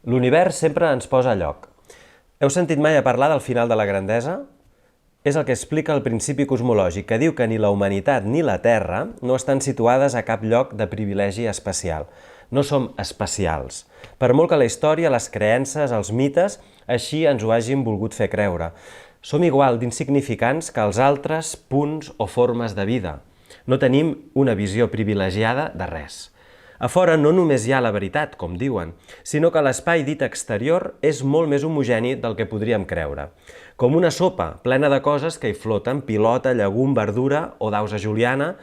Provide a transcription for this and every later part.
L'univers sempre ens posa a lloc. Heu sentit mai a parlar del final de la grandesa? És el que explica el principi cosmològic, que diu que ni la humanitat ni la Terra no estan situades a cap lloc de privilegi especial. No som especials. Per molt que la història, les creences, els mites, així ens ho hagin volgut fer creure. Som igual d'insignificants que els altres punts o formes de vida. No tenim una visió privilegiada de res. A fora no només hi ha la veritat, com diuen, sinó que l'espai dit exterior és molt més homogeni del que podríem creure. Com una sopa plena de coses que hi floten, pilota, llegum, verdura o daus a juliana,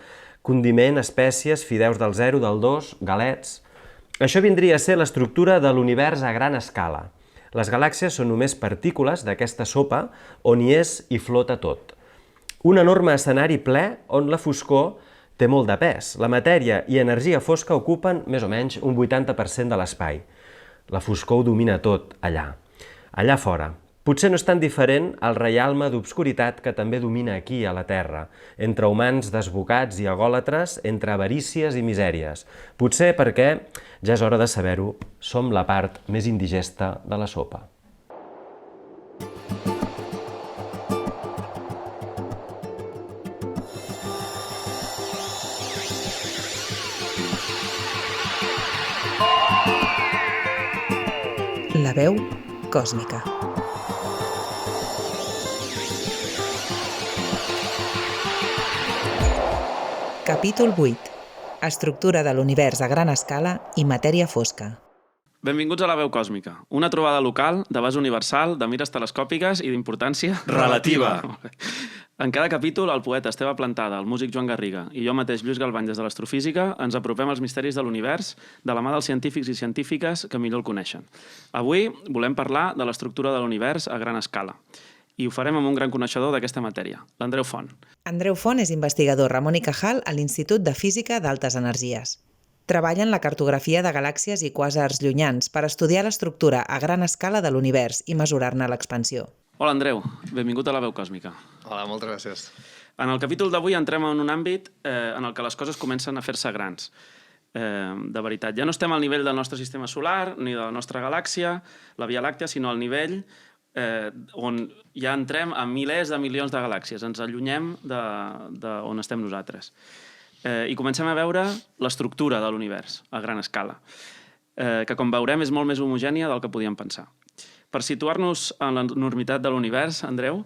condiment, espècies, fideus del 0, del 2, galets... Això vindria a ser l'estructura de l'univers a gran escala. Les galàxies són només partícules d'aquesta sopa on hi és i flota tot. Un enorme escenari ple on la foscor té molt de pes. La matèria i energia fosca ocupen més o menys un 80% de l'espai. La foscor ho domina tot allà. Allà fora. Potser no és tan diferent al reialme d'obscuritat que també domina aquí, a la Terra, entre humans desbocats i egòlatres, entre avarícies i misèries. Potser perquè, ja és hora de saber-ho, som la part més indigesta de la sopa. La veu còsmica. Capítol 8. Estructura de l'univers a gran escala i matèria fosca. Benvinguts a La veu còsmica, una trobada local, de base universal, de mires telescòpiques i d'importància relativa. En cada capítol, el poeta Esteve Plantada, el músic Joan Garriga i jo mateix, Lluís Galvany, des de l'Astrofísica, ens apropem als misteris de l'univers de la mà dels científics i científiques que millor el coneixen. Avui volem parlar de l'estructura de l'univers a gran escala. I ho farem amb un gran coneixedor d'aquesta matèria, l'Andreu Font. Andreu Font és investigador Ramon i Cajal a l'Institut de Física d'Altes Energies. Treballa en la cartografia de galàxies i quàsars llunyans per estudiar l'estructura a gran escala de l'univers i mesurar-ne l'expansió. Hola, Andreu. Benvingut a La veu còsmica. Hola, moltes gràcies. En el capítol d'avui entrem en un àmbit en el que les coses comencen a fer-se grans. De veritat, ja no estem al nivell del nostre sistema solar ni de la nostra galàxia, la Via Làctea, sinó al nivell on ja entrem a milers de milions de galàxies. Ens allunyem d'on estem nosaltres. I comencem a veure l'estructura de l'univers a gran escala, que, com veurem, és molt més homogènia del que podíem pensar. Per situar-nos en l'enormitat de l'univers, Andreu,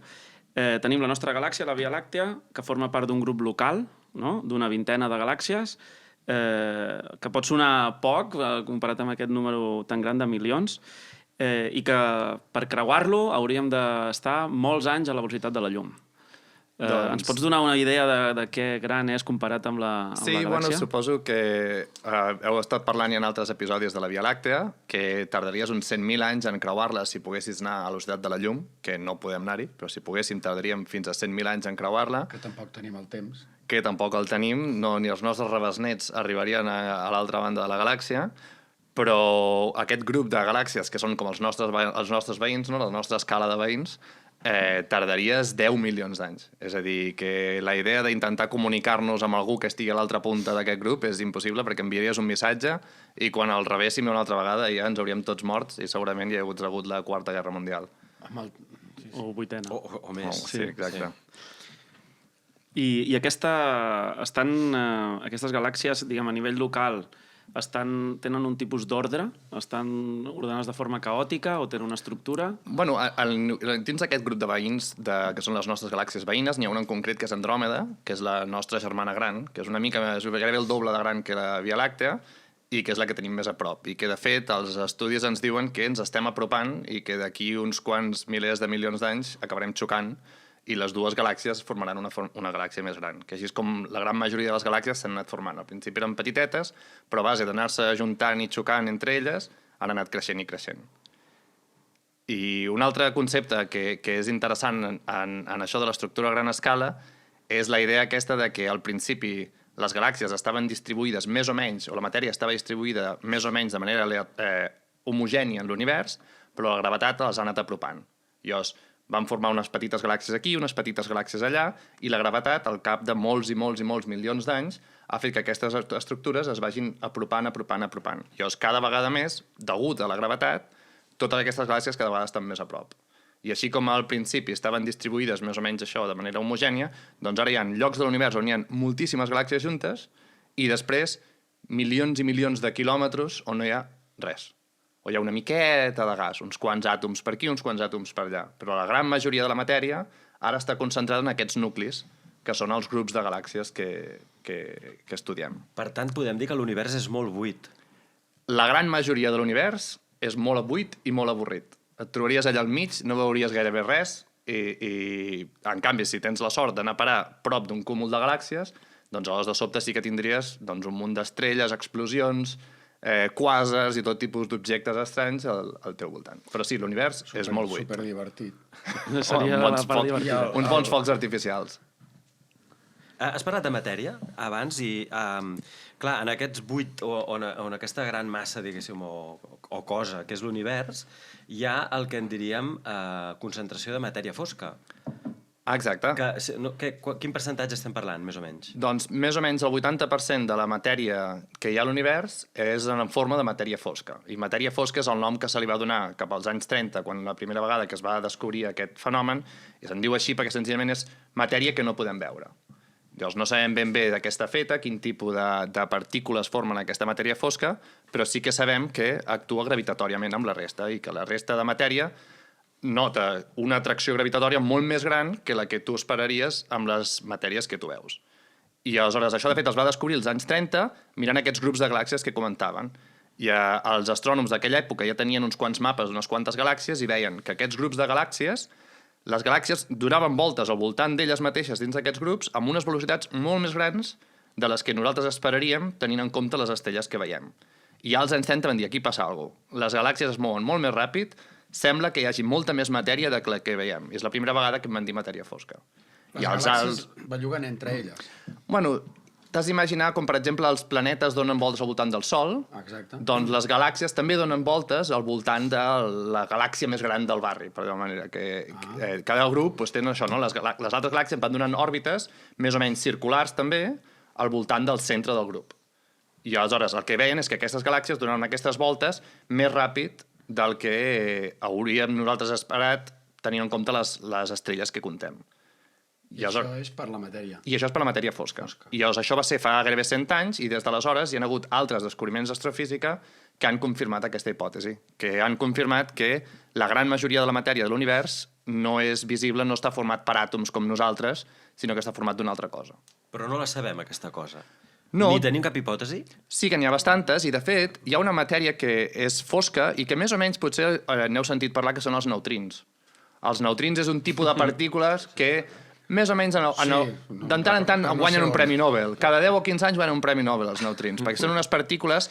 tenim la nostra galàxia, la Via Làctea, que forma part d'un grup local, no? D'una vintena de galàxies, que pot sonar poc comparat amb aquest número tan gran de milions, i que per creuar-lo hauríem d'estar molts anys a la velocitat de la llum. Ens pots donar una idea de què gran és comparat amb la galàxia? Sí, bueno, suposo que heu estat parlant ja en altres episodis de la Via Làctea, que tardaries uns 100.000 anys en creuar-la si poguessis anar a la velocitat de la llum, que no podem anar-hi, però si poguéssim tardaríem fins a 100.000 anys en creuar-la. Que tampoc tenim el temps. Que tampoc el tenim, no, ni els nostres rebesnets arribarien a l'altra banda de la galàxia, però aquest grup de galàxies, que són com els nostres veïns, no? La nostra escala de veïns, tardaries 10 milions d'anys. És a dir, que la idea d'intentar comunicar-nos amb algú que estigui a l'altra punta d'aquest grup és impossible, perquè enviaries un missatge i quan el rebéssim una altra vegada ja ens hauríem tots morts i segurament hi ha hagut la Quarta Guerra Mundial. O vuitena. O més. Sí, exacte. Sí. I aquestes galàxies, diguem, a nivell local, tenen un tipus d'ordre? Estan ordenades de forma caòtica o tenen una estructura? Bueno, dins d'aquest grup de veïns, que són les nostres galàxies veïnes, n'hi ha una en concret que és Andròmeda, que és la nostra germana gran, que és una mica gairebé el doble de gran que la Via Làctea, i que és la que tenim més a prop. I que, de fet, els estudis ens diuen que ens estem apropant i que d'aquí uns quants milers de milions d'anys acabarem xocant i les dues galàxies formaran una galàxia més gran, que així és com la gran majoria de les galàxies s'han anat formant. Al principi eren petitetes, però a base d'anar-se ajuntant i xocant entre elles, han anat creixent i creixent. I un altre concepte que és interessant en això de l'estructura a gran escala és la idea aquesta de que al principi les galàxies estaven distribuïdes més o menys, o la matèria estava distribuïda més o menys de manera homogènia en l'univers, però la gravetat les ha anat apropant. Llavors, van formar unes petites galàxies aquí, unes petites galàxies allà, i la gravetat, al cap de molts i molts i molts milions d'anys, ha fet que aquestes estructures es vagin apropant. Llavors, cada vegada més, degut a la gravetat, totes aquestes galàxies cada vegada estan més a prop. I així com al principi estaven distribuïdes més o menys això de manera homogènia, doncs ara hi ha llocs de l'univers on hi ha moltíssimes galàxies juntes i després milions i milions de quilòmetres on no hi ha res. O hi ha una miqueta de gas, uns quants àtoms per aquí, uns quants àtoms per allà. Però la gran majoria de la matèria ara està concentrada en aquests nuclis, que són els grups de galàxies que estudiem. Per tant, podem dir que l'univers és molt buit. La gran majoria de l'univers és molt buit i molt avorrit. Et trobaries allà al mig, no veuries gairebé res, i en canvi, si tens la sort d'anar a parar prop d'un cúmul de galàxies, doncs aleshores de sobte sí que tindries un munt d'estrelles, explosions, quàsars i tot tipus d'objectes estranys al teu voltant. Però sí, l'univers és molt buit. Superdivertit. Seria la part divertida. Uns bons focs artificials. Has parlat de matèria abans i, clar, en aquests buit o en aquesta gran massa, diguéssim, o cosa que és l'univers, hi ha el que en diríem concentració de matèria fosca. Exacte. Quin percentatge estem parlant, més o menys? Doncs més o menys el 80% de la matèria que hi ha a l'univers és en forma de matèria fosca. I matèria fosca és el nom que se li va donar cap als anys 30, quan la primera vegada que es va descobrir aquest fenomen, i se'n diu així perquè senzillament és matèria que no podem veure. Llavors no sabem ben bé de què està feta, quin tipus de partícules formen aquesta matèria fosca, però sí que sabem que actua gravitatòriament amb la resta i que la resta de matèria nota una atracció gravitatòria molt més gran que la que tu esperaries amb les matèries que tu veus. I aleshores això de fet es va descobrir als anys 30 mirant aquests grups de galàxies que comentaven. I els astrònoms d'aquella època ja tenien uns quants mapes d'unes quantes galàxies i veien que aquests grups de galàxies, les galàxies donaven voltes al voltant d'elles mateixes dins d'aquests grups amb unes velocitats molt més grans de les que nosaltres esperaríem tenint en compte les estrelles que veiem. I ja als anys 30 van dir, aquí passa alguna cosa. Les galàxies es mouen molt més ràpid, sembla que hi hagi molta més matèria de la que veiem. I és la primera vegada que em van dir matèria fosca. Les galàxies belluguen entre elles. Bueno, t'has d'imaginar com, per exemple, els planetes donen voltes al voltant del Sol. Exacte. Doncs les galàxies també donen voltes al voltant de la galàxia més gran del barri, per dir-ho manera. Cada grup tenen això, no? Les altres galàxies van donant òrbites més o menys circulars també al voltant del centre del grup. I aleshores el que veien és que aquestes galàxies donen aquestes voltes més ràpid del que hauríem nosaltres esperat tenint en compte les estrelles que contem. I això és per la matèria. I això és per la matèria fosca. I llavors això va ser fa gairebé 100 anys i des d'aleshores hi ha hagut altres descobriments d'astrofísica que han confirmat aquesta hipòtesi, que han confirmat que la gran majoria de la matèria de l'univers no és visible, no està format per àtoms com nosaltres, sinó que està format d'una altra cosa. Però no la sabem, aquesta cosa. No. Ni tenim cap hipòtesi? Sí que n'hi ha bastantes, i de fet hi ha una matèria que és fosca i que més o menys potser n'heu sentit parlar, que són els neutrins. Els neutrins és un tipus de partícules que més o menys de tant en tant guanyen un premi Nobel. Cada 10 o 15 anys guanyen un premi Nobel els neutrins, perquè són unes partícules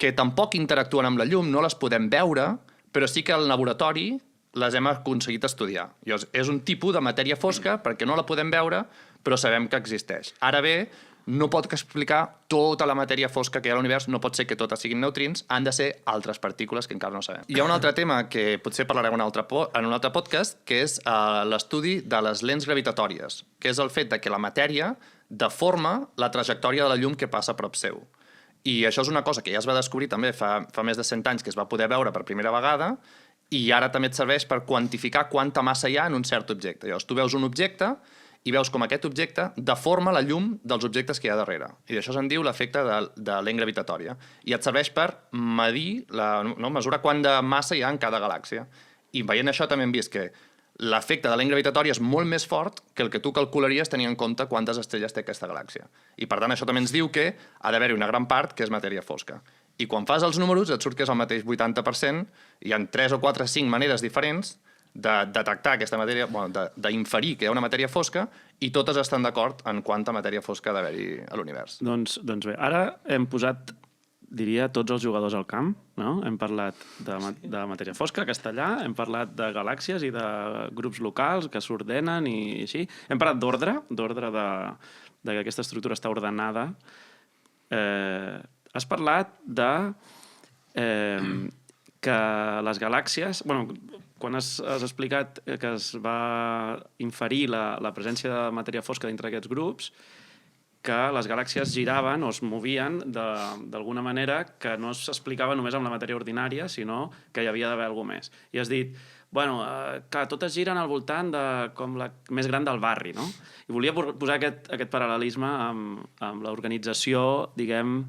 que tampoc interactuen amb la llum, no les podem veure, però sí que al laboratori les hem aconseguit estudiar. Llavors, és un tipus de matèria fosca perquè no la podem veure, però sabem que existeix. Ara bé, no pot explicar tota la matèria fosca que hi ha a l'univers, no pot ser que totes siguin neutrins, han de ser altres partícules que encara no sabem. Hi ha un altre tema que potser parlarem en un altre podcast, que és l'estudi de les lents gravitatòries, que és el fet de que la matèria deforma la trajectòria de la llum que passa a prop seu. I això és una cosa que ja es va descobrir també fa més de 100 anys, que es va poder veure per primera vegada, i ara també et serveix per quantificar quanta massa hi ha en un cert objecte. Llavors, tu veus un objecte i veus com aquest objecte deforma la llum dels objectes que hi ha darrere. I d'això se'n diu l'efecte de lent gravitatòria. I et serveix per medir, mesurar quant de massa hi ha en cada galàxia. I veient això també hem vist que l'efecte de lent gravitatòria és molt més fort que el que tu calcularies tenint en compte quantes estrelles té aquesta galàxia. I per tant això també ens diu que ha d'haver-hi una gran part que és matèria fosca. I quan fas els números et surt que és el mateix 80%, hi ha 3 o 4 o 5 maneres diferents de detectar aquesta matèria, d'inferir que hi ha una matèria fosca, i totes estan d'acord en quanta matèria fosca ha d'haver-hi a l'univers. Doncs bé, ara hem posat, diria, tots els jugadors al camp, no? Hem parlat de matèria fosca, que està allà, hem parlat de galàxies i de grups locals que s'ordenen i així. Hem parlat d'ordre de que aquesta estructura està ordenada. Has parlat de que les galàxies... Quan has explicat que es va inferir la presència de matèria fosca dintre d'aquests grups, que les galàxies giraven o es movien d'alguna manera que no s'explicava només amb la matèria ordinària, sinó que hi havia d'haver alguna més. I has dit, bueno, clar, totes giren al voltant de com la més gran del barri, no? I volia posar aquest paral·lelisme amb l'organització, diguem,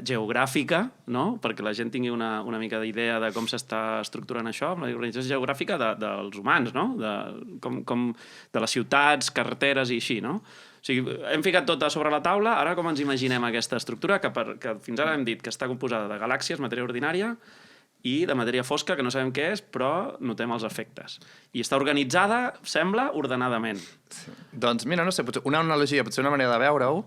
geogràfica, no? Perquè la gent tingui una mica d'idea de com s'està estructurant això, amb l'organització geogràfica dels humans, no? De les ciutats, carreteres i així, no? O sigui, hem ficat tot a sobre la taula, ara com ens imaginem aquesta estructura, que fins ara hem dit que està composada de galàxies, matèria ordinària, i de matèria fosca, que no sabem què és, però notem els efectes. I està organitzada, sembla, ordenadament. Sí. Doncs mira, no sé, una analogia, potser una manera de veure-ho,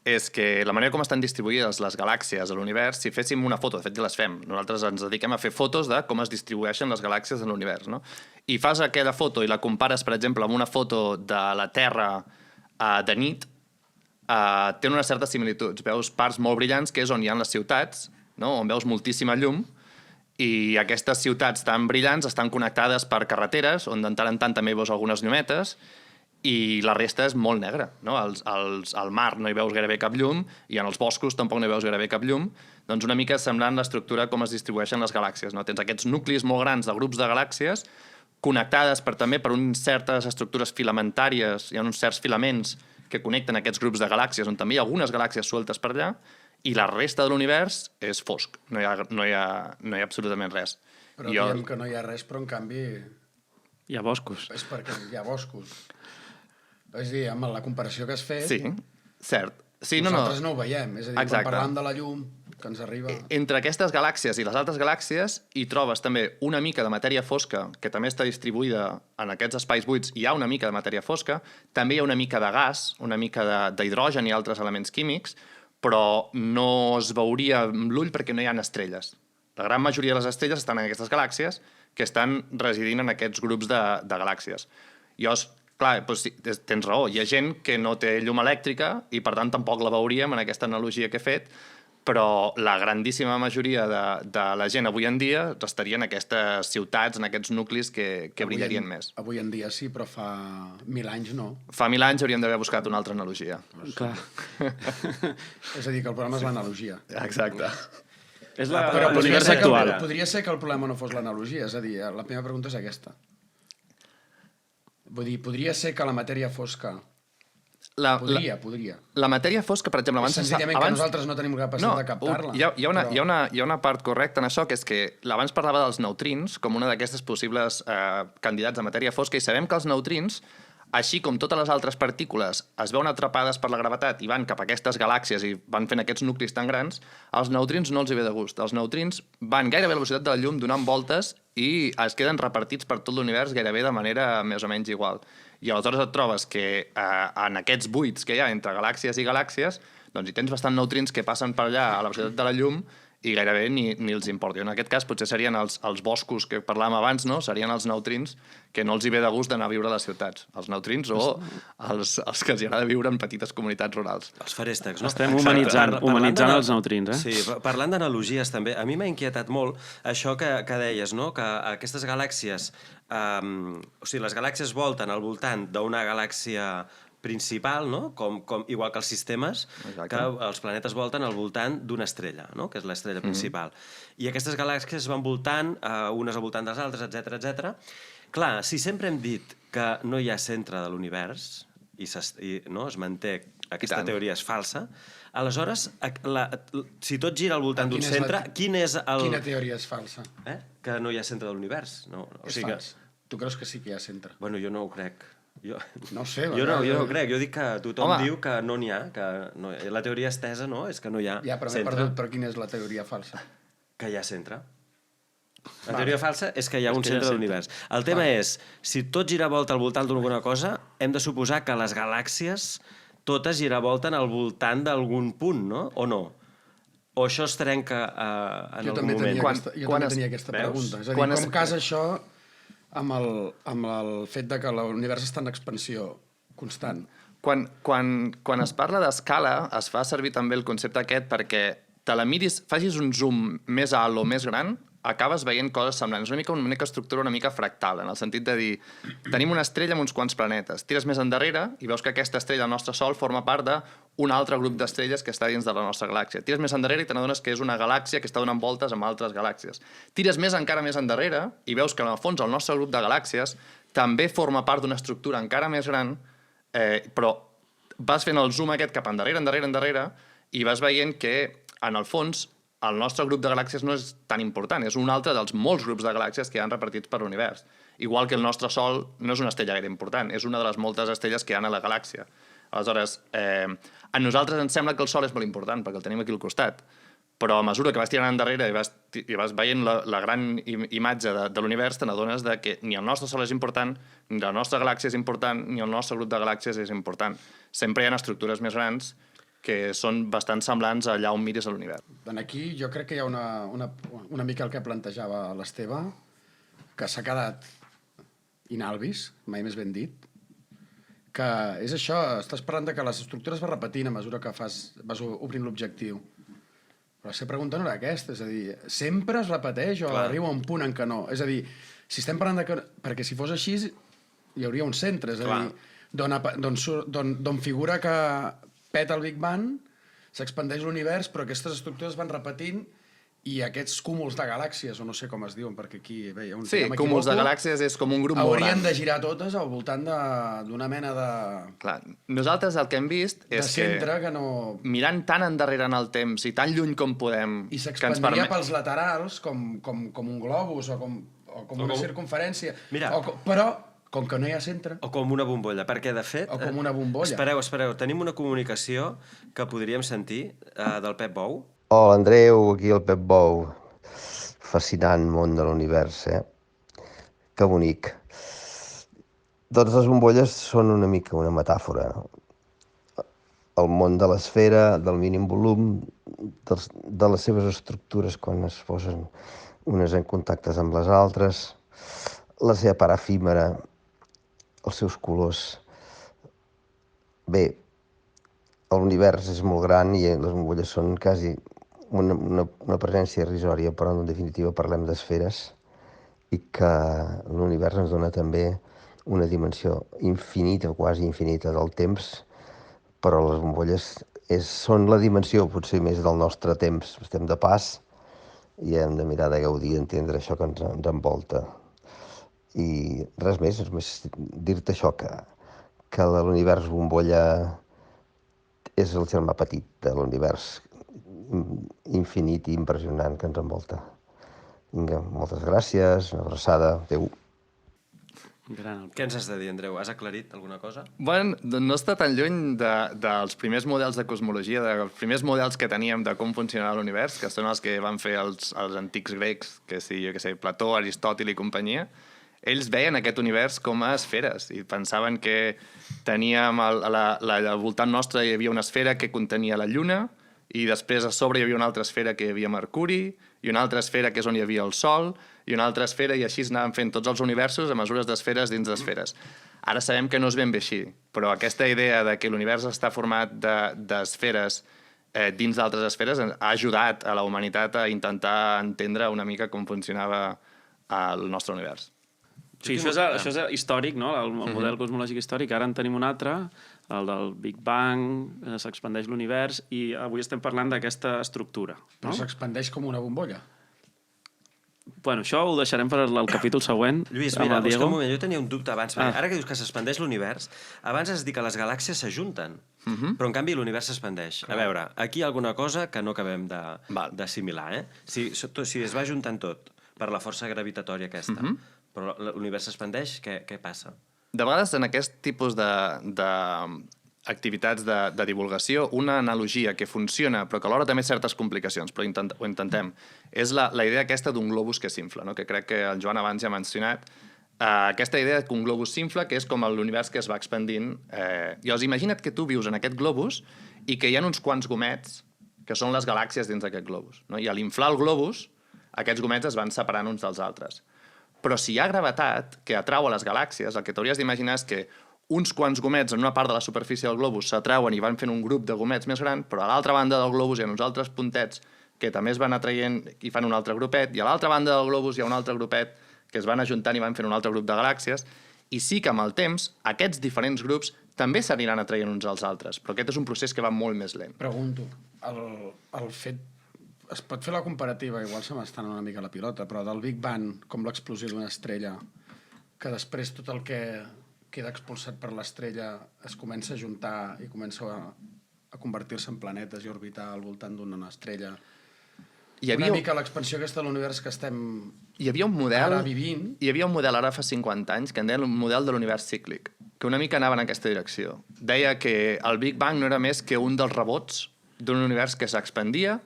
és que la manera com estan distribuïdes les galàxies a l'univers, si féssim una foto, de fet ja les fem, nosaltres ens dediquem a fer fotos de com es distribueixen les galàxies en l'univers, no? I fas aquella foto i la compares, per exemple, amb una foto de la Terra de nit, té unes certes similituds. Veus parts molt brillants, que és on hi ha les ciutats, no? On veus moltíssima llum, i aquestes ciutats tan brillants estan connectades per carreteres, on de tant en tant també veus algunes llumetes, i la resta és molt negra, no? Al mar no hi veus gairebé cap llum, i en els boscos tampoc no hi veus gairebé cap llum. Doncs una mica semblant l'estructura com es distribueixen les galàxies, no? Tens aquests nuclis molt grans de grups de galàxies, connectades també per unes certes estructures filamentàries, hi ha uns certs filaments que connecten aquests grups de galàxies, on també hi ha algunes galàxies sueltes per allà, i la resta de l'univers és fosc, no hi ha absolutament res. Però diem que no hi ha res, però en canvi... Hi ha boscos. És perquè hi ha boscos. És a dir, amb la comparació que has fet... Sí, cert. Sí, nosaltres no ho veiem, és a dir, quan parlam de la llum, que ens arriba... Entre aquestes galàxies i les altres galàxies hi trobes també una mica de matèria fosca, que també està distribuïda en aquests espais buits, hi ha una mica de matèria fosca, també hi ha una mica de gas, una mica d'hidrogen i altres elements químics, però no es veuria amb l'ull perquè no hi ha estrelles. La gran majoria de les estrelles estan en aquestes galàxies que estan residint en aquests grups de galàxies. Llavors, clar, doncs sí, tens raó, hi ha gent que no té llum elèctrica i per tant tampoc la veuríem en aquesta analogia que he fet, però la grandíssima majoria de la gent avui en dia estaria en aquestes ciutats, en aquests nuclis que brillarien més. Avui en dia sí, però fa 1.000 anys no. Fa 1.000 anys hauríem d'haver buscat una altra analogia. Clar. És a dir, que el problema és l'analogia. Exacte. És l'univers actual. Podria ser que el problema no fos l'analogia, és a dir, la meva pregunta és aquesta. Vull dir, podria ser que la matèria fosca... Podria. La matèria fosca, per exemple... Senzillament que nosaltres no tenim capacitat de captar-la. Hi ha una part correcta en això, que és que abans parlava dels neutrins com una d'aquestes possibles candidats a matèria fosca, i sabem que els neutrins, així com totes les altres partícules es veuen atrapades per la gravetat i van cap a aquestes galàxies i van fent aquests nuclis tan grans, als neutrins no els hi ve de gust. Els neutrins van gairebé a la velocitat de la llum donant voltes i es queden repartits per tot l'univers gairebé de manera més o menys igual. I aleshores et trobes que en aquests buits que hi ha entre galàxies i galàxies, doncs hi tens bastant neutrins que passen per allà a la velocitat de la llum i gairebé ni els importa. En aquest cas potser serien els boscos que parlàvem abans, no? Serien els neutrins que no els hi ve de gust d'anar a viure a les ciutats. Els neutrins o els que els agrada viure en petites comunitats rurals. Els feréstecs, no? Estem humanitzant els neutrins, eh? Sí, parlant d'analogies també, a mi m'ha inquietat molt això que deies, no? Que aquestes galàxies, o sigui, les galàxies volten al voltant d'una galàxia principal, no? Igual que els sistemes, exacte, que els planetes volten al voltant d'una estrella, no? Que és l'estrella principal. I aquestes galàxies van voltant, unes al voltant de les altres, etc. Clar, si sempre hem dit que no hi ha centre de l'univers, i no, es manté, aquesta teoria és falsa, aleshores, si tot gira al voltant d'un centre, quin és el... Quina teoria és falsa? Que no hi ha centre de l'univers. És fals. Tu creus que sí que hi ha centre? Bueno, jo no ho crec. No ho sé. Jo no ho crec. Jo dic que tothom diu que no n'hi ha. La teoria estesa, no?, és que no hi ha centre. Ja, però m'he perdut. Però quina és la teoria falsa? Que hi ha centre. La teoria falsa és que hi ha un centre de l'univers. El tema és, si tot gira volta al voltant d'alguna cosa, hem de suposar que les galàxies totes giravolten al voltant d'algun punt, no? O no? O això es trenca en algun moment? Jo també tenia aquesta pregunta. És a dir, com casa això amb el fet de que l'univers està en expansió constant? Quan es parla d'escala, es fa servir també el concepte aquest perquè te la miris, facis un zoom més alt o més gran, acabes veient coses semblants. És una mica estructura una mica fractal, en el sentit de dir, tenim una estrella amb uns quants planetes, tires més endarrere i veus que aquesta estrella, el nostre Sol, forma part d'un altre grup d'estrelles que està dins de la nostra galàxia. Tires més endarrere i te n'adones que és una galàxia que està donant voltes amb altres galàxies. Tires encara més endarrere i veus que, en el fons, el nostre grup de galàxies també forma part d'una estructura encara més gran, però vas fent el zoom aquest cap endarrere, i vas veient que, en el fons, el nostre grup de galàxies no és tan important, és un altre dels molts grups de galàxies que hi ha repartits per l'univers. Igual que el nostre Sol no és una estrella gaire important, és una de les moltes estrelles que hi ha a la galàxia. Aleshores, a nosaltres ens sembla que el Sol és molt important, perquè el tenim aquí al costat, però a mesura que vas tirant endarrere i vas veient la gran imatge de l'univers, te n'adones que ni el nostre Sol és important, ni la nostra galàxia és important, ni el nostre grup de galàxies és important. Sempre hi ha estructures més grans que són bastant semblants allà on miris a l'univers. Aquí jo crec que hi ha una mica el que plantejava l'Esteve, que s'ha quedat inalvis, mai més ben dit, que és això, estàs parlant que les estructures vas repetint a mesura que vas obrint l'objectiu. Però la seva pregunta no era aquesta, és a dir, sempre es repeteix o arriba a un punt en què no? És a dir, si estem parlant de que... Perquè si fos així, hi hauria un centre, és a dir, d'on figura que peta el Big Bang, s'expandeix l'univers, però aquestes estructures van repetint i aquests cúmuls de galàxies, o no sé com es diuen, perquè aquí... Bé, sí, cúmuls de galàxies és com un grup molt gran. Haurien de girar totes al voltant d'una mena de... Clar, nosaltres el que hem vist és que mirant tan endarrere en el temps i tan lluny com podem... I s'expandiria pels laterals com un globus o com una circunferència. Però, com que no hi ha centre... O com una bombolla, perquè de fet... O com una bombolla. Espereu, tenim una comunicació que podríem sentir del Pep Bou. Hola, Andreu, aquí el Pep Bou. Fascinant món de l'univers, Que bonic. Doncs les bombolles són una mica una metàfora. El món de l'esfera, del mínim volum, de les seves estructures quan es posen unes en contactes amb les altres, la seva part efímera, els seus colors. Bé, l'univers és molt gran i les bombolles són quasi una presència irrisòria, però en definitiva parlem d'esferes i que l'univers ens dona també una dimensió infinita, quasi infinita del temps, però les bombolles són la dimensió potser més del nostre temps. Estem de pas i hem de mirar de gaudir, entendre això que ens envolta. I res més, dir-te això, que l'univers bombolla és el germà petit de l'univers infinit i impressionant que ens envolta. Vinga, moltes gràcies, una abraçada, adéu. Què ens has de dir, Andreu? Has aclarit alguna cosa? Bueno, no està tan lluny dels primers models de cosmologia, dels primers models que teníem de com funcionava l'univers, que són els que van fer els antics grecs, que sí, jo què sé, Plató, Aristòtil i companyia. Ells veien aquest univers com a esferes i pensaven que teníem al voltant nostre hi havia una esfera que contenia la Lluna i després a sobre hi havia una altra esfera que hi havia Mercuri i una altra esfera que és on hi havia el Sol i una altra esfera i així anàvem fent tots els universos a mesures d'esferes dins d'esferes. Ara sabem que no és ben bé així, però aquesta idea de que l'univers està format d'esferes dins d'altres esferes ha ajudat a la humanitat a intentar entendre una mica com funcionava el nostre univers. Sí, això és històric, no? El model cosmològic històric. Ara en tenim un altre, el del Big Bang, s'expandeix l'univers, i avui estem parlant d'aquesta estructura. Però s'expandeix com una bombolla. Bueno, això ho deixarem per al capítol següent. Lluís, mira, un moment, jo tenia un dubte abans. Ara que dius que s'expandeix l'univers, abans has dit que les galàxies s'ajunten, però en canvi l'univers s'expandeix. A veure, aquí hi ha alguna cosa que no acabem d'assimilar, Si es va ajuntant tot per la força gravitatòria aquesta, però l'univers s'expandeix, què passa? De vegades, en aquest tipus d'activitats de divulgació, una analogia que funciona, però que alhora també certes complicacions, però ho intentem, és la idea aquesta d'un globus que s'infla, que crec que el Joan abans ja ha mencionat. Aquesta idea que un globus s'infla, que és com l'univers que es va expandint. Llavors, imagina't que tu vius en aquest globus i que hi ha uns quants gomets que són les galàxies dins d'aquest globus. I a l'inflar el globus, aquests gomets es van separant uns dels altres. Però si hi ha gravetat que atrau a les galàxies, el que t'hauries d'imaginar és que uns quants gomets en una part de la superfície del globus s'atrauen i van fent un grup de gomets més gran, però a l'altra banda del globus hi ha uns altres puntets que també es van atraient i fan un altre grupet, i a l'altra banda del globus hi ha un altre grupet que es van ajuntant i van fent un altre grup de galàxies, i sí que amb el temps aquests diferents grups també s'aniran atraient uns als altres, però aquest és un procés que va molt més lent. Pregunto, el fet... Es pot fer la comparativa, igual se m'està una mica la pilota, però del Big Bang, com l'explosió d'una estrella, que després tot el que queda expulsat per l'estrella es comença a juntar i comença a convertir-se en planetes i orbitar al voltant d'una estrella. Una mica l'expansió aquesta de l'univers que estem ara vivint. Hi havia un model ara fa 50 anys que en deien el model de l'univers cíclic, que una mica anava en aquesta direcció. Deia que el Big Bang no era més que un dels rebots d'un univers que s'expandia,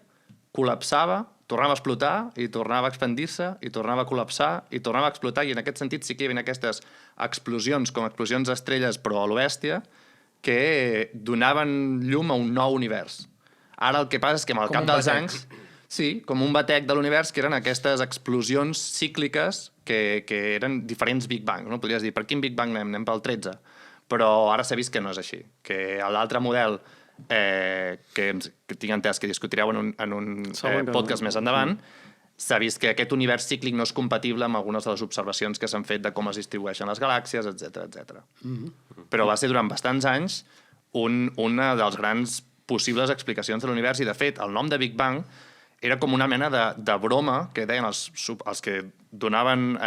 col·lapsava, tornava a explotar i tornava a expandir-se i tornava a col·lapsar i tornava a explotar, i en aquest sentit sí que hi havia aquestes explosions com explosions d'estrelles però a lo bèstia que donaven llum a un nou univers. Ara el que passa és que amb el cap dels anys... Sí, com un batec de l'univers, que eren aquestes explosions cícliques que eren diferents Big Bangs. No? Podries dir, per quin Big Bang anem? Anem pel 13. Però ara s'ha vist que no és així. Que l'altre model, que tinc entès que discutireu en un podcast més endavant, s'ha vist que aquest univers cíclic no és compatible amb algunes de les observacions que s'han fet de com es distribueixen les galàxies, etc. Però va ser durant bastants anys una dels grans possibles explicacions de l'univers, i de fet el nom de Big Bang era com una mena de broma que deien els que donaven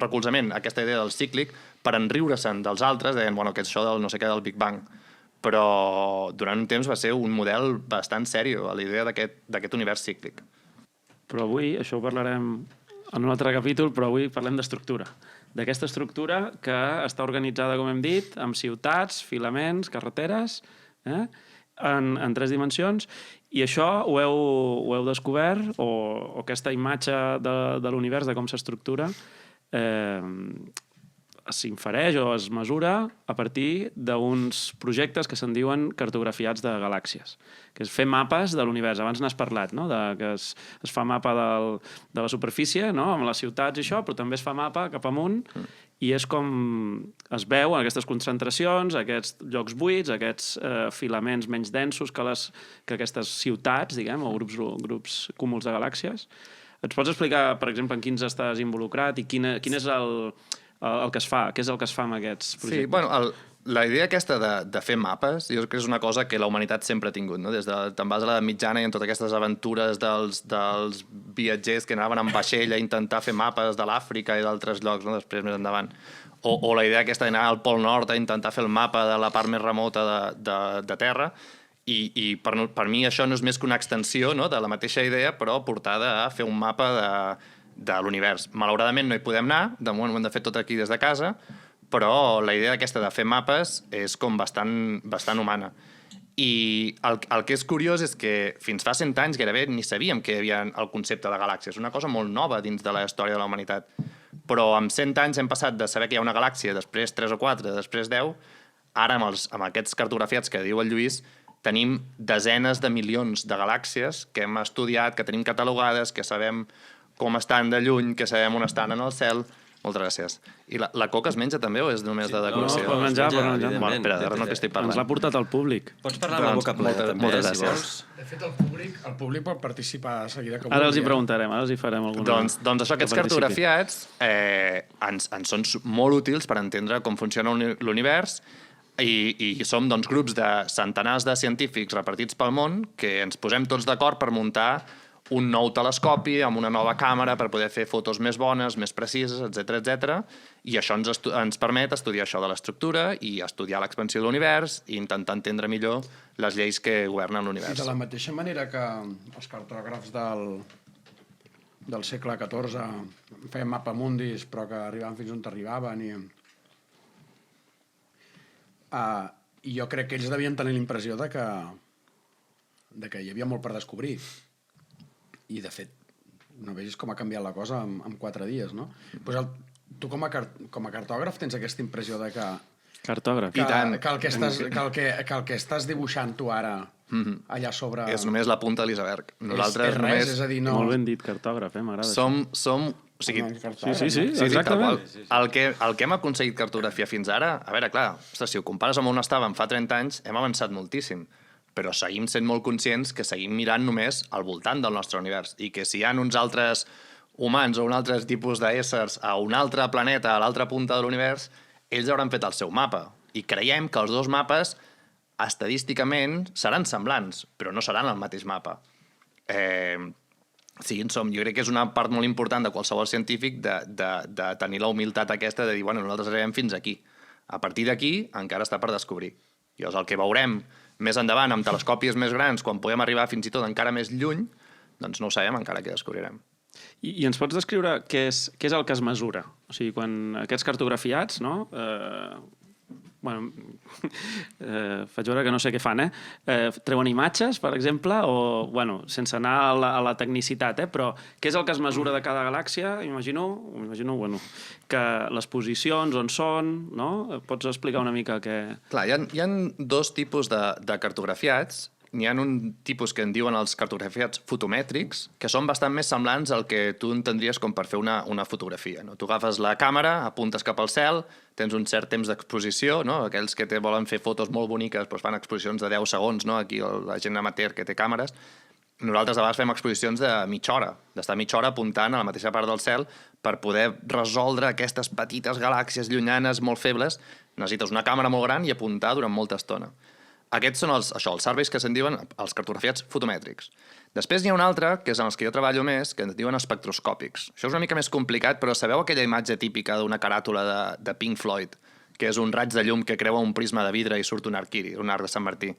recolzament a aquesta idea del cíclic per enriure-se'n dels altres, deien que és això del no sé què del Big Bang. Però durant un temps va ser un model bastant sèrio a la idea d'aquest univers cíclic. Però avui, això ho parlarem en un altre capítol, però avui parlem d'estructura. D'aquesta estructura que està organitzada, com hem dit, amb ciutats, filaments, carreteres, en 3 dimensions, i això ho heu descobert, o aquesta imatge de l'univers, de com s'estructura, s'infereix o es mesura a partir d'uns projectes que se'n diuen cartografiats de galàxies, que és fer mapes de l'univers. Abans n'has parlat, no? Que es fa mapa de la superfície, no? Amb les ciutats i això, però també es fa mapa cap amunt, i és com es veu aquestes concentracions, aquests llocs buits, aquests filaments menys densos que aquestes ciutats, diguem, o grups cúmuls de galàxies. Ens pots explicar, per exemple, en quins estàs involucrat i quin és el que es fa, què és el que es fa amb aquests projectes? Sí, bueno, la idea aquesta de fer mapes, jo crec que és una cosa que la humanitat sempre ha tingut, no? Des de te'n vas a l'edat mitjana i en totes aquestes aventures dels viatgers que anaven amb vaixell a intentar fer mapes de l'Àfrica i d'altres llocs, no? Després més endavant. O la idea aquesta d'anar al Pol Nord a intentar fer el mapa de la part més remota de Terra, i per mi això no és més que una extensió, no? De la mateixa idea, però portada a fer un mapa de l'univers. Malauradament no hi podem anar, de moment ho hem de fer tot aquí des de casa, però la idea aquesta de fer mapes és com bastant humana. I el que és curiós és que fins fa 100 anys gairebé ni sabíem que hi havia el concepte de galàxia. És una cosa molt nova dins de la història de la humanitat. Però amb 100 anys hem passat de saber que hi ha una galàxia, després 3 o 4, després 10, ara amb aquests cartografiats que diu el Lluís, tenim desenes de milions de galàxies que hem estudiat, que tenim catalogades, que sabem com estan de lluny, que sabem on estan en el cel. Moltes gràcies. I la coca es menja també o és només de decoració? No, pot menjar. Bueno, espera, ara no que estic parlant. Ens l'ha portat al públic. Pots parlar amb la boca plena, també, si vols. De fet, el públic pot participar de seguida que vulgui. Ara els hi preguntarem, ara els hi farem alguna... Doncs això, aquests cartografiats ens són molt útils per entendre com funciona l'univers, i som grups de centenars de científics repartits pel món que ens posem tots d'acord per muntar un nou telescopi amb una nova càmera per poder fer fotos més bones, més precises, etc. I això ens permet estudiar això de l'estructura i estudiar l'expansió de l'univers i intentar entendre millor les lleis que governen l'univers. I de la mateixa manera que els cartògrafs del segle XIV feien mapamundis però que arribaven fins on arribaven i jo crec que ells devien tenir la impressió de que hi havia molt per descobrir. I, de fet, no vegis com ha canviat la cosa en 4 dies, no? Pues tu com a cartògraf tens aquesta impressió de que... Cartògraf. Que el que estàs dibuixant tu ara allà sobre... És només la punta de l'iceberg. És res, és a dir, no... Molt ben dit, cartògraf, m'agrada. Som... O sigui, sí, exactament. El que hem aconseguit cartografiar fins ara, a veure, clar, si ho compares amb on estàvem fa 30 anys, hem avançat moltíssim. però seguim sent molt conscients que seguim mirant només al voltant del nostre univers i que si hi ha uns altres humans o un altre tipus d'éssers a un altre planeta, a l'altra punta de l'univers, ells hauran fet el seu mapa. I creiem que els dos mapes, estadísticament, seran semblants, però no seran el mateix mapa. Jo crec que és una part molt important de qualsevol científic de tenir la humilitat aquesta de dir, bueno, nosaltres arribem fins aquí. A partir d'aquí encara està per descobrir. Llavors el que veurem més endavant amb telescopis més grans, quan puguem arribar fins i tot encara més lluny, doncs no ho sabem encara que descobrirem. I ens pots descriure què és el que es mesura? O sigui, quan aquests cartografiats, no? Faig veure que no sé què fan, treuen imatges, per exemple, o, sense anar a la tecnicitat, però què és el que es mesura de cada galàxia? M'imagino, que les posicions, on són, no? Pots explicar una mica què... Clar, hi ha dos tipus de cartografiats. N'hi ha un tipus que en diuen els cartografiats fotomètrics, que són bastant més semblants al que tu entendries com per fer una fotografia. No? Tu agafes la càmera, apuntes cap al cel, tens un cert temps d'exposició, no? Aquells que volen fer fotos molt boniques doncs fan exposicions de 10 segons, no? Aquí la gent amateur que té càmeres. Nosaltres de vegades fem exposicions de mitja hora, d'estar mitja hora apuntant a la mateixa part del cel per poder resoldre aquestes petites galàxies llunyanes molt febles. Necessites una càmera molt gran i apuntar durant molta estona. Aquests són els serveis que se'n diuen els cartografiats fotomètrics. Després n'hi ha un altre, que és en els que jo treballo més, que ens diuen espectroscòpics. Això és una mica més complicat, però sabeu aquella imatge típica d'una caràtula de Pink Floyd, que és un raig de llum que creua un prisma de vidre i surt un arc iris, un arc de Sant Martí?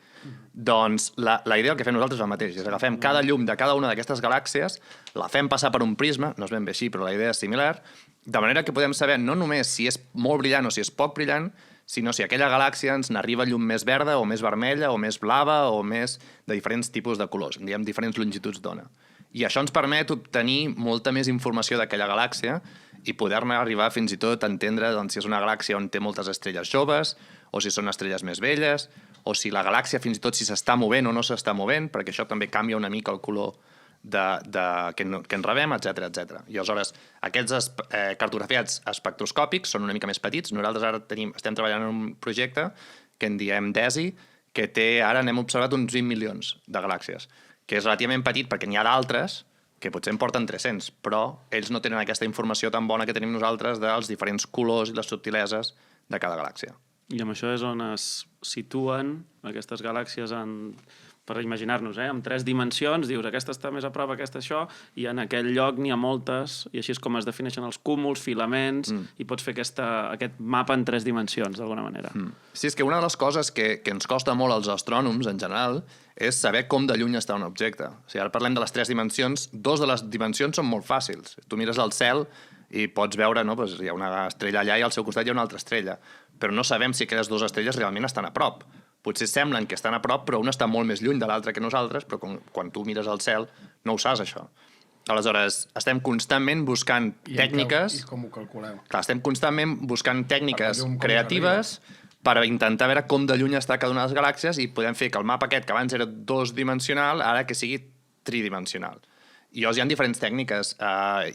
Doncs la idea el que fem nosaltres és el mateix. És agafem cada llum de cada una d'aquestes galàxies, la fem passar per un prisma, no és ben bé així, però la idea és similar, de manera que podem saber no només si és molt brillant o si és poc brillant, sinó si aquella galàxia ens n'arriba llum més verda o més vermella o més blava o més de diferents tipus de colors, en diem diferents longituds d'ona. I això ens permet obtenir molta més informació d'aquella galàxia i poder-ne arribar fins i tot a entendre si és una galàxia on té moltes estrelles joves o si són estrelles més velles o si la galàxia fins i tot si s'està movent o no s'està movent, perquè això també canvia una mica el color que en rebem, etc etc. I aleshores, aquests cartografiats espectroscòpics són una mica més petits. Nosaltres ara estem treballant en un projecte que en diem DESI, que ara n'hem observat uns 20 milions de galàxies, que és relativament petit perquè n'hi ha d'altres que potser en porten 300, però ells no tenen aquesta informació tan bona que tenim nosaltres dels diferents colors i les subtileses de cada galàxia. I amb això és on es situen aquestes galàxies per imaginar-nos, amb 3 dimensions, dius aquesta està més a prop, aquesta això, i en aquell lloc n'hi ha moltes, i així és com es defineixen els cúmuls, filaments, i pots fer aquest mapa en 3 dimensions, d'alguna manera. Sí, és que una de les coses que ens costa molt als astrònoms, en general, és saber com de lluny està un objecte. O sigui, ara parlem de les 3 dimensions, 2 de les dimensions són molt fàcils. Tu mires al cel i pots veure, no? Pues hi ha una estrella allà i al seu costat hi ha una altra estrella, però no sabem si aquelles 2 estrelles realment estan a prop. Potser semblen que estan a prop, però una està molt més lluny de l'altra que nosaltres, però quan tu mires al cel no ho saps, això. Aleshores, estem constantment buscant tècniques... I com ho calculeu? Clar, estem constantment buscant tècniques creatives per intentar veure com de lluny està cada una de les galàxies i podem fer que el mapa aquest, que abans era 2-dimensional, ara que sigui tridimensional. I llavors hi ha diferents tècniques.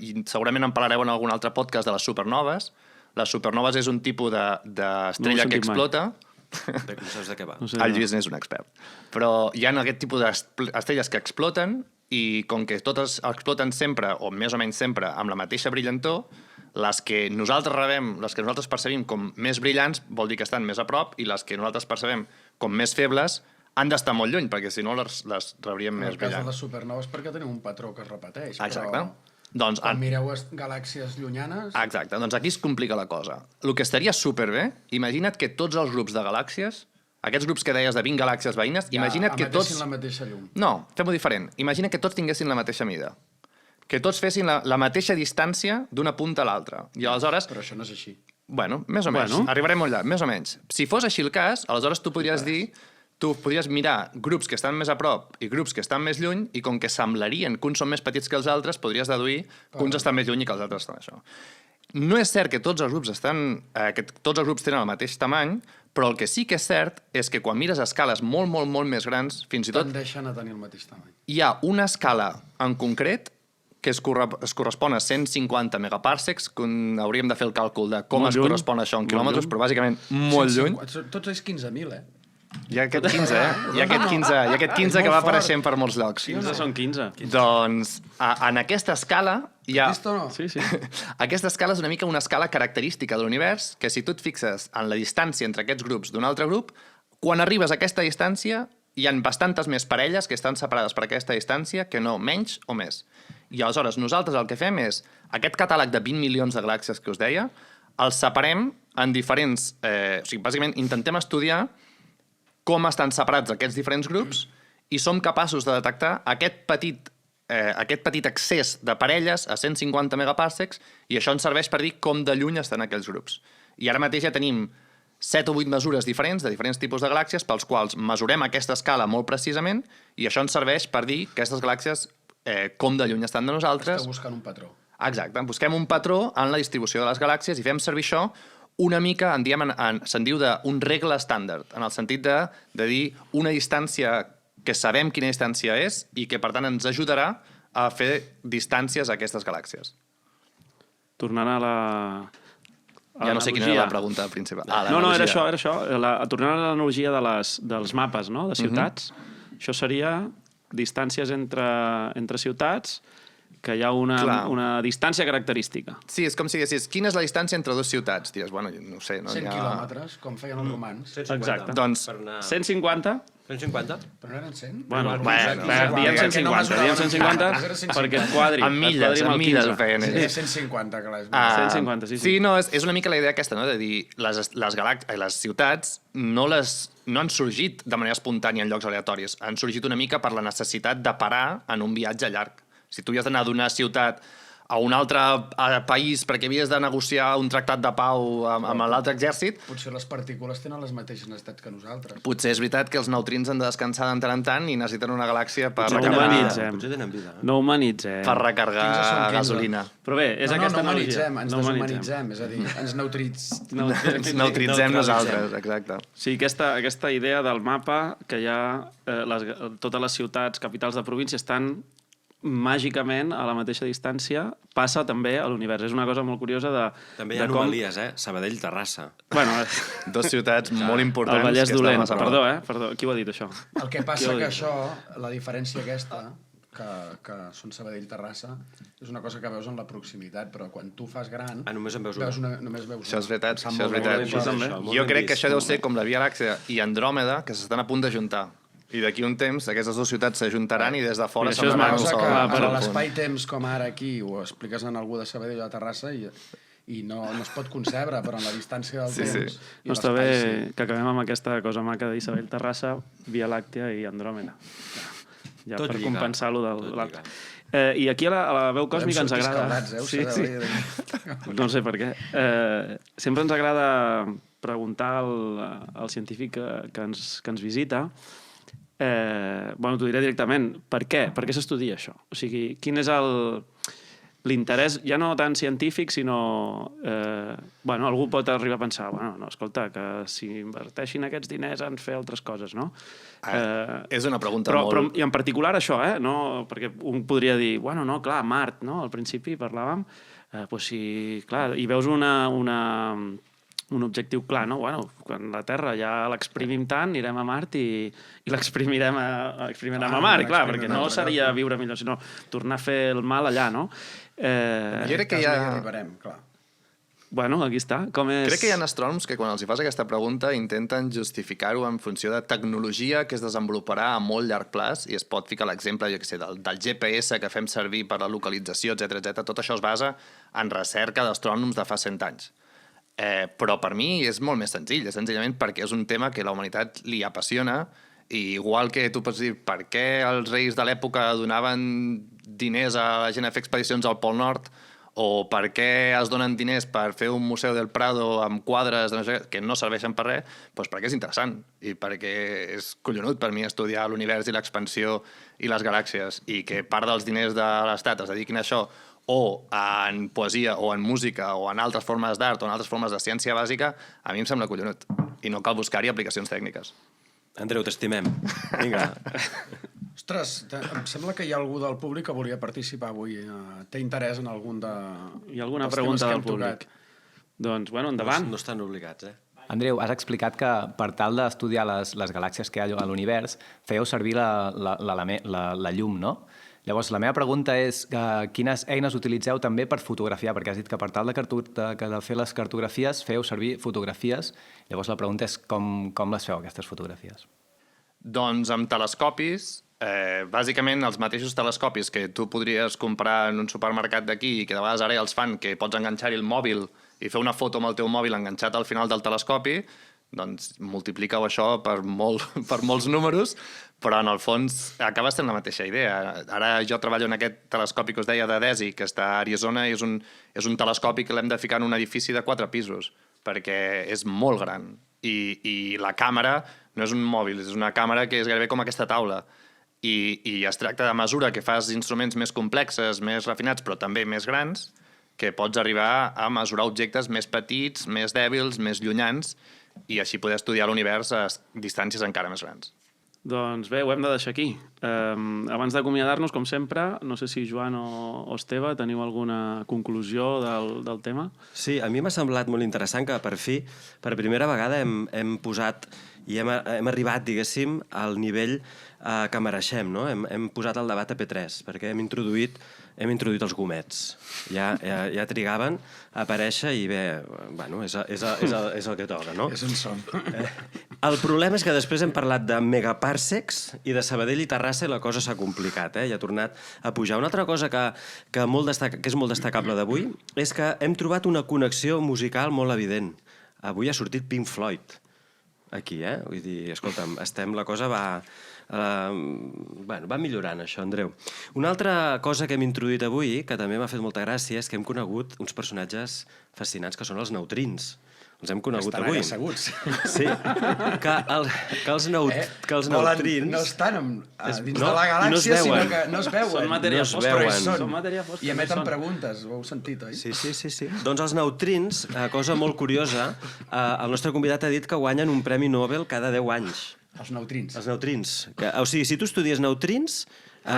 I segurament en parlareu en algun altre podcast de les supernoves. Les supernoves és un tipus d'estrella que explota... No saps de què va. El Lluís n'és un expert. Però hi ha aquest tipus d'estrelles que exploten i com que totes exploten sempre, o més o menys sempre, amb la mateixa brillantor, les que nosaltres rebem, les que nosaltres percebim com més brillants, vol dir que estan més a prop, i les que nosaltres percebem com més febles han d'estar molt lluny, perquè si no les rebríem més brillants. En el cas de les supernoves perquè tenim un patró que es repeteix. Exacte. Doncs, quan mireu galàxies llunyanes... Exacte, doncs aquí es complica la cosa. El que estaria superbé, imagina't que tots els grups de galàxies, aquests grups que deies de 20 galàxies veïnes, imagina't que tots... la mateixa llum. No, fem-ho diferent. Imagina que tots tinguessin la mateixa mida. Que tots fessin la mateixa distància d'una punta a l'altra. I aleshores... Però això no és així. Bueno, més o menys. Arribarem molt allà, més o menys. Si fos així el cas, aleshores tu podries dir... Tu podries mirar grups que estan més a prop i grups que estan més lluny i com que semblarien que uns són més petits que els altres, podries deduir que uns estan més lluny i que els altres estan això. No és cert que tots els grups tenen el mateix tamany, però el que sí que és cert és que quan mires a escales molt, molt, molt més grans, fins i tot... Tendeixen a tenir el mateix tamany. Hi ha una escala en concret que es correspon a 150 megaparsecs, que hauríem de fer el càlcul de com es correspon això en quilòmetres, però bàsicament molt lluny. Tots és 15.000, Hi ha aquest 15, Hi ha aquest 15 que va apareixent per molts llocs. 15 són 15. Doncs, en aquesta escala hi ha... Vist o no? Sí. Aquesta escala és una mica una escala característica de l'univers, que si tu et fixes en la distància entre aquests grups d'un altre grup, quan arribes a aquesta distància hi ha bastantes més parelles que estan separades per aquesta distància que no menys o més. I aleshores nosaltres el que fem és, aquest catàleg de 20 milions de galàxies que us deia, els separem en diferents... o sigui, bàsicament intentem estudiar com estan separats aquests diferents grups i som capaços de detectar aquest petit excés de parelles a 150 megaparsecs i això ens serveix per dir com de lluny estan aquells grups. I ara mateix ja tenim 7 o 8 mesures diferents de diferents tipus de galàxies pels quals mesurem aquesta escala molt precisament i això ens serveix per dir que aquestes galàxies com de lluny estan de nosaltres. Esteu buscant un patró. Exacte, busquem un patró en la distribució de les galàxies i fem servir això una mica, se'n diu d'un regle estàndard, en el sentit de dir una distància que sabem quina distància és i que, per tant, ens ajudarà a fer distàncies a aquestes galàxies. Tornant a la... Ja no sé quina era la pregunta principal. No, era això. Tornant a l'analogia dels mapes, no?, de ciutats, això seria distàncies entre ciutats que hi ha una distància característica. Sí, és com si diguessis, quina és la distància entre dues ciutats? Dius, bueno, no ho sé. 100 quilòmetres, com feien els romans. Exacte. Doncs 150... 150? Però no eren 100? Bueno, diem 150 perquè et quadri. En milles ho feien ells. 150, clar. 150, sí. Sí, no, és una mica la idea aquesta, no?, de dir, les ciutats no han sorgit de manera espontània en llocs aleatoris, han sorgit una mica per la necessitat de parar en un viatge llarg. Si tu havies d'anar d'una ciutat a un altre país perquè havies de negociar un tractat de pau amb l'altre exèrcit... Potser les partícules tenen les mateixes necessitats que nosaltres. Potser és veritat que els neutrins han de descansar de tant en tant i necessiten una galàxia per No humanitzem. Per recargar gasolina. Però bé, és aquesta analogia. Ens deshumanitzem, és a dir, ens neutritzem nosaltres, exacte. Sí, aquesta idea del mapa, que hi ha totes les ciutats, capitals de província estan màgicament a la mateixa distància, passa també a l'univers. És una cosa molt curiosa de... També hi ha anomalies, Sabadell, Terrassa. Bueno, dos ciutats molt importants. El Vallès dolent. Perdó, qui ho ha dit, això? El que passa que això, la diferència aquesta, que són Sabadell, Terrassa, és una cosa que veus en la proximitat, però quan tu fas gran... només en veus una. Això és veritat, Jo crec que això deu ser com la Via Làctea i Andròmeda, que s'estan a punt de juntar. I d'aquí un temps aquestes dues ciutats s'ajuntaran i des de fora semblarà un sol. A l'espai-temps com ara aquí ho expliques en algú de Sabadell o de Terrassa i no es pot concebre, però en la distància del temps... No està bé que acabem amb aquesta cosa maca d'Isabel, Terrassa, Via Làctea i Andròmeda. Ja per compensar-lo de l'altre. I aquí a la veu còsmica ens agrada... No sé per què. Sempre ens agrada preguntar al científic que ens visita. T'ho diré directament. Per què? Per què s'estudia això? O sigui, quin és l'interès, ja no tant científic, sinó... algú pot arribar a pensar, escolta, que si inverteixin aquests diners en fer altres coses, no? És una pregunta molt... I en particular això, no? Perquè un podria dir, clar, Mart, no? Al principi parlàvem, sí, clar, i veus un objectiu clar, no? Quan la Terra ja l'exprimim tant, anirem a Mart i l'exprimirem a Mart, clar, perquè no seria viure millor, sinó tornar a fer el mal allà, no? Jo crec que ja hi arribarem, clar. Aquí està. Crec que hi ha astrònoms que quan els hi fas aquesta pregunta intenten justificar-ho en funció de tecnologia que es desenvoluparà a molt llarg plaç i es pot ficar l'exemple, jo què sé, del GPS que fem servir per la localització, etc. Tot això es basa en recerca d'astrònoms de fa 100 anys. Però per mi és molt més senzill, és senzillament perquè és un tema que la humanitat li apassiona i igual que tu pots dir per què els reis de l'època donaven diners a la gent a fer expedicions al Pol Nord o per què es donen diners per fer un museu del Prado amb quadres que no serveixen per res, doncs perquè és interessant i perquè és collonut per mi estudiar l'univers i l'expansió i les galàxies i que part dels diners de l'Estat es dediquin a això o en poesia, o en música, o en altres formes d'art, o en altres formes de ciència bàsica, a mi em sembla collonut. I no cal buscar-hi aplicacions tècniques. Andreu, t'estimem. Vinga. Ostres, em sembla que hi ha algú del públic que volia participar avui. Té interès en algun de... Hi ha alguna pregunta del públic? Doncs, endavant. No estan obligats, Andreu, has explicat que per tal d'estudiar les galàxies que hi ha a l'univers fèieu servir la llum, no? Llavors, la meva pregunta és quines eines utilitzeu també per fotografiar, perquè has dit que per tal de fer les cartografies fèieu servir fotografies. Llavors, la pregunta és com les feu, aquestes fotografies? Doncs amb telescopis, bàsicament els mateixos telescopis que tu podries comprar en un supermercat d'aquí i que de vegades ara ja els fan, que pots enganxar-hi el mòbil i fer una foto amb el teu mòbil enganxat al final del telescopi, doncs multipliqueu això per molts números, però en el fons acaba sent la mateixa idea. Ara jo treballo en aquest telescopi que us deia de DESI, que està a Arizona, i és un telescopi que l'hem de ficar en un edifici de 4 pisos, perquè és molt gran. I la càmera no és un mòbil, és una càmera que és gairebé com aquesta taula. I es tracta de mesura que fas instruments més complexes, més refinats, però també més grans, que pots arribar a mesurar objectes més petits, més dèbils, més llunyans, i així poder estudiar l'univers a distàncies encara més grans. Doncs bé, ho hem de deixar aquí. Abans d'acomiadar-nos, com sempre, no sé si Joan o Esteve teniu alguna conclusió del tema? Sí, a mi m'ha semblat molt interessant que per fi, per primera vegada, hem posat i hem arribat, diguéssim, al nivell que mereixem, no? Hem posat el debat a P3, perquè hem introduït els gomets. Ja trigaven a aparèixer i bé, bueno, és el que toca, no? És un som. El problema és que després hem parlat de megaparsecs i de Sabadell i Terrassa i la cosa s'ha complicat, i ha tornat a pujar. Una altra cosa que és molt destacable d'avui és que hem trobat una connexió musical molt evident. Avui ha sortit Pink Floyd aquí, Vull dir, escolta'm, la cosa va millorant, això, Andreu. Una altra cosa que hem introduït avui, que també m'ha fet molta gràcia, és que hem conegut uns personatges fascinants que són els neutrins. Els hem conegut avui. Estan asseguts. Sí, que els neutrins... No estan dins de la galàxia, sinó que no es veuen. Són matèria fosca. Però hi Són matèria fosca. I emeten preguntes, ho heu sentit, oi? Sí. Doncs els neutrins, cosa molt curiosa, el nostre convidat ha dit que guanyen un premi Nobel cada 10 anys. Els neutrins. Els neutrins. O sigui, si tu estudies neutrins,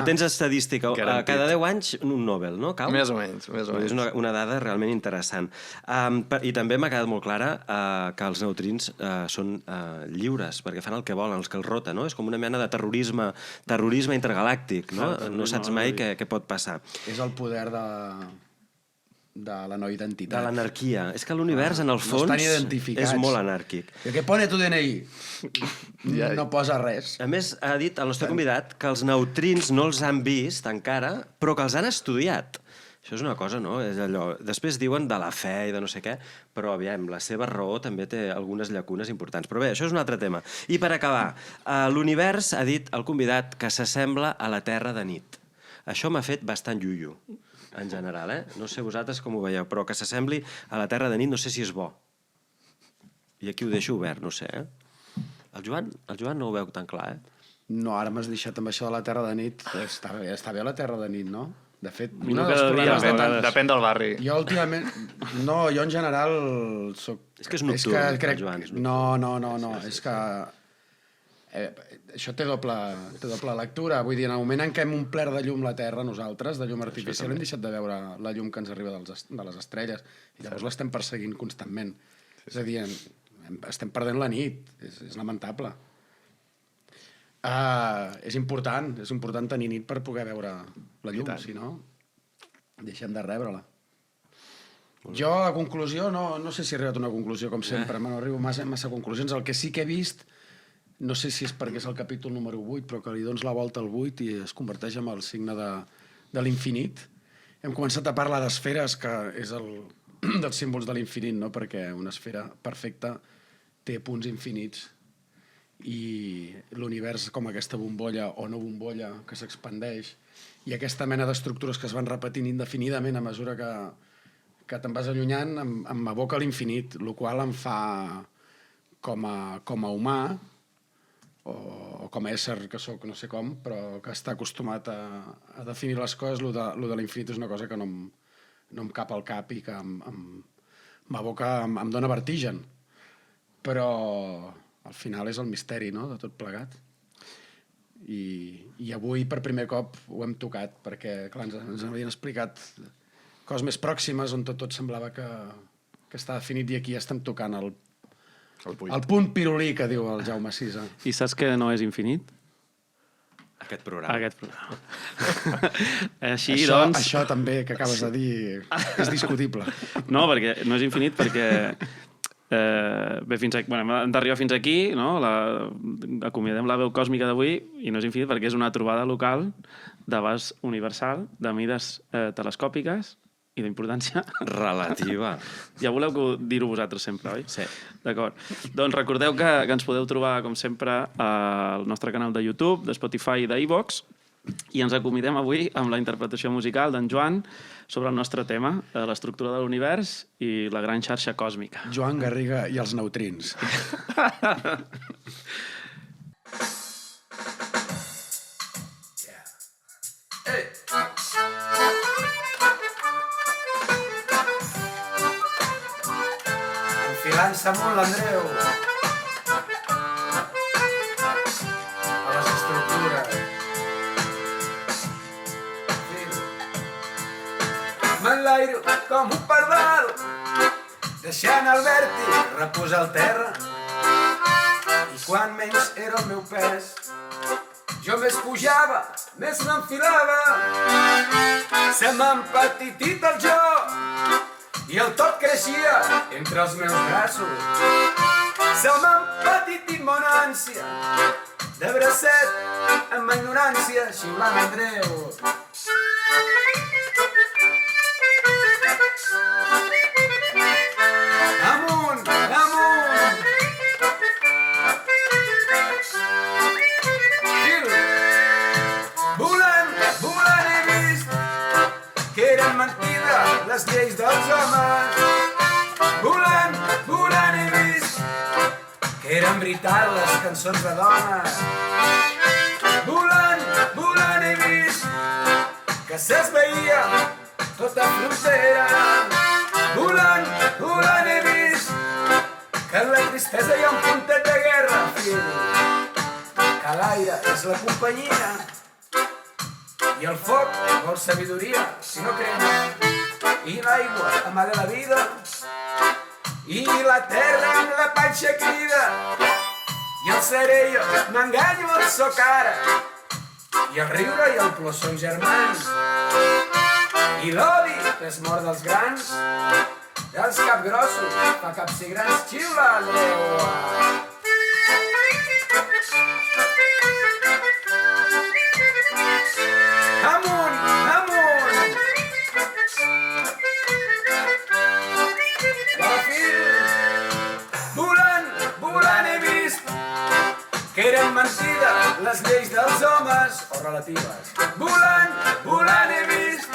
tens estadística cada 10 anys un Nobel, no? Cal? Més o menys. És una dada realment interessant. I també m'ha quedat molt clara que els neutrins són lliures, perquè fan el que volen, els que els rota, no? És com una mena de terrorisme intergalàctic, no? No saps mai què pot passar. És el poder de la no identitat. De l'anarquia. És que l'univers, en el fons, no estan identificats. és molt anàrquic. I què pone tu DNI? No posa res. A més, ha dit el nostre convidat que els neutrins no els han vist encara, però que els han estudiat. Això és una cosa, no? És allò. Després diuen de la fe i de no sé què, però, aviam, la seva raó també té algunes llacunes importants. Però bé, això és un altre tema. I per acabar, l'univers, ha dit el convidat, que s'assembla a la Terra de nit. Això m'ha fet bastant llullo, en general, No sé vosaltres com ho veieu, però que s'assembli a la Terra de nit no sé si és bo. I aquí ho deixo obert, no sé, El Joan no ho veu tan clar, No, ara m'has deixat amb això de la Terra de nit. Està bé la Terra de nit, no? De fet, Millor cada dia, Depèn del barri. Jo últimament... No, jo en general soc... És que és nocturn, crec... el Joan. No. És que... Això té doble lectura. Vull dir, en el moment en què hem omplert de llum la Terra, nosaltres, de llum artificial, hem deixat de veure la llum que ens arriba de les estrelles. I llavors l'estem perseguint constantment. És a dir, estem perdent la nit. És lamentable. És important tenir nit per poder veure la llum, si no, deixem de rebre-la. Jo, a conclusió, no sé si he arribat a una conclusió, com sempre, no arribo massa conclusions. El que sí que he vist, no sé si és perquè és el capítol número 8, però que li dones la volta al 8 i es converteix en el signe de l'infinit. Hem començat a parlar d'esferes, que és dels símbols de l'infinit, no? Perquè una esfera perfecta té punts infinits i l'univers com aquesta bombolla o no bombolla que s'expandeix i aquesta mena d'estructures que es van repetint indefinidament a mesura que te'n vas allunyant m'aboca a l'infinit, el qual em fa com a humà o com a ésser que sóc, no sé com, però que està acostumat a definir les coses, lo de l'infinit és una cosa que no em cap al cap i que m'aboca, em dóna vertigen. Però al final és el misteri, no?, de tot plegat. I avui, per primer cop, ho hem tocat, perquè, clar, ens havien explicat coses més pròximes on tot semblava que està definit i aquí ja estem tocant El punt pirulí que diu el Jaume Sisa. I saps que no és infinit? Aquest programa. Aquest programa. Així, doncs... Això també que acabes de dir és discutible. No, perquè no és infinit, perquè... bé, hem d'arribar fins aquí, no? Acomiadem la veu còsmica d'avui i no és infinit perquè és una trobada local d'abast universal, de mides telescòpiques i d'importància relativa. Ja voleu dir-ho vosaltres sempre, oi? Sí. D'acord. Doncs recordeu que ens podeu trobar, com sempre, al nostre canal de YouTube, de Spotify i d'iVox, i ens acomidem avui amb la interpretació musical d'en Joan sobre el nostre tema, l'estructura de l'univers i la gran xarxa còsmica. Joan Garriga i els neutrins. Enfilant-se amunt l'Andreu a les estructures. M'enlairo com un pardal, deixant el vèrtic reposar al terra. I quan menys era el meu pes, jo més pujava, més m'enfilava. Se m'ha empetitit el jo i el tot creixia entre els meus braços. Se m'ha empetitit mon ànsia, de bracet amb ignorància, xiulant Andreu. Amunt, amunt. Volant, volant he vist que eren mentida les lleis dels homes. Volant, volant he vist que eren veritat les cançons de dones. Volant, volant he vist que s'esveia tota frontera. Volant, volant he vist que en la tristesa hi ha un puntet de guerra, fill. Que l'aire és la companyia i el foc vol sabidoria, si no crema. I l'aigua amaga la vida i la terra amb la panxa crida. I el serello m'enganyo al so cara i el riure i el plor són germans. I l'odi és mort dels grans, dels capgrossos fa capsigrans, xiula l'eua. Amunt, amunt. Volant, volant he vist que eren mentida les lleis dels homes, o relatives. Volant, volant he vist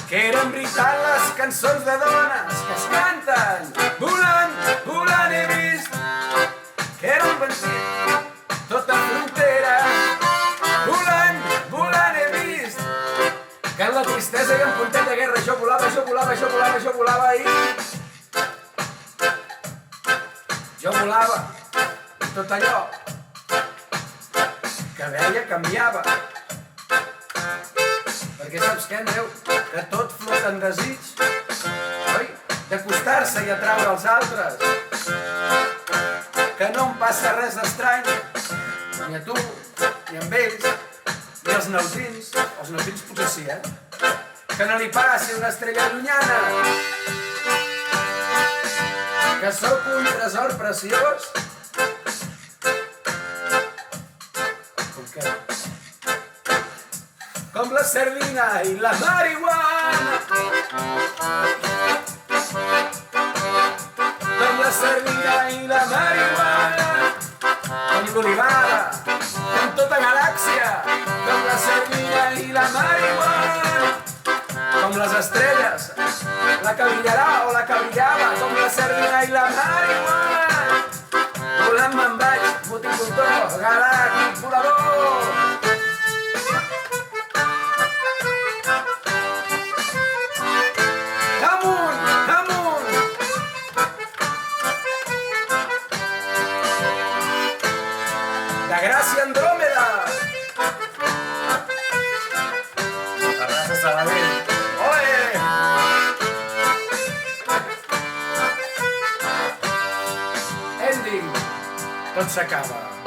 que eren veritat les cançons de dones que es canten. Volant, volant he vist que era un ventit tota frontera. Volant, volant he vist que en la tristesa hi ha un puntet de guerra. Jo volava, jo volava, jo volava, jo volava i... Jo volava i tot allò que veia canviava. Perquè saps què, Andreu? Que tot flota en desig, oi? D'acostar-se i atraure els altres. Que no em passa res estrany, ni a tu, ni amb ells, ni als neutrins. Els neutrins potser sí, Que no li passi una estrella llunyana. Que sóc un tresor preciós. Com què? Com la sardina i la marihuana. Com la sardina i la marihuana. Com l'olivada, com tota galàxia. Com la sardina i la marihuana. Com les estrelles, la que brillarà o la que brillava. Com la sardina i la marihuana. Volant me'n vaig, moticultor, galàctic, volador. Gràcia Andròmeda. Terrassa Sabadell. Ole! tot s'acaba.